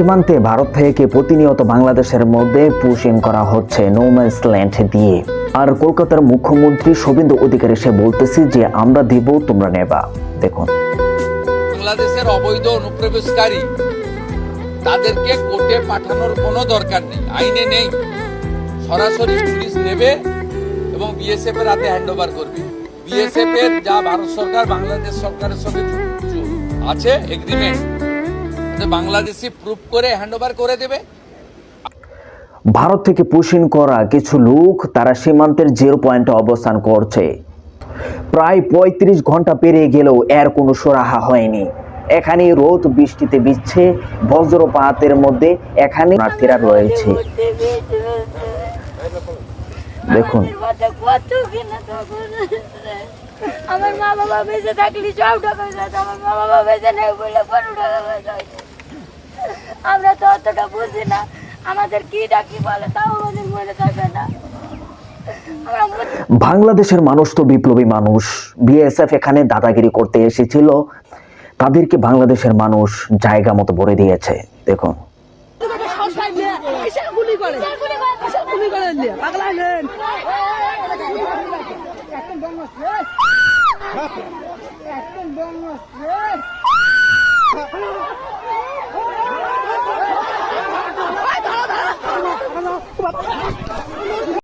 সীমান্তে ভারত থেকে প্রতিনিয়ত বাংলাদেশের মধ্যে পুশিং করা হচ্ছে নো ম্যানস ল্যান্ড দিয়ে। আর কলকাতার মুখ্যমন্ত্রী শুভেন্দু অধিকারী সে বলতেছে যে আমরা দেব, তোমরা নেবা। দেখুন, বাংলাদেশের অবৈধ অনুপ্রবেশকারী তাদেরকে কোর্টে পাঠানোর কোনো দরকার নেই, আইনে নেই। সরাসরি পুলিশ নেবে এবং বিএসএফ এর হাতে হ্যান্ড ওভার করবে। বিএসএফ এর যা ভারত সরকার বাংলাদেশ সরকারের সঙ্গে আছে এগ্রিমেন্ট, বাংলাদেশি প্রুফ করে হ্যান্ড ওভার করে দেবে। ভারত থেকে পুশিং করা কিছু লোক তারা সীমান্তের 0 পয়েন্টে অবস্থান করছে। প্রায় 35 ঘন্টা পেরিয়ে গেলেও এর কোনো সুরাহা হয়নি। এখানে রোদ বৃষ্টিতে ভিজছে, বজ্রপাতের মধ্যে এখানে প্রার্থীরা রয়েছে। দেখুন, আমার মা বাবা বেঁচে থাকলে সব টাকা যেত, আমার মা বাবা বেঁচে নেই বলে কোনো টাকা হয়তো। আমরা তো অতটা বুঝি না, আমাদের কি ডাকি বলে তাও আমাদের মনে থাকে না। বাংলাদেশের মানুষ তো বিপ্লবী মানুষ। বিএসএফ এখানে দাদাগিরি করতে এসেছিল, তাদেরকে বাংলাদেশের মানুষ জায়গা মতো ভরে দিয়েছে। দেখুন,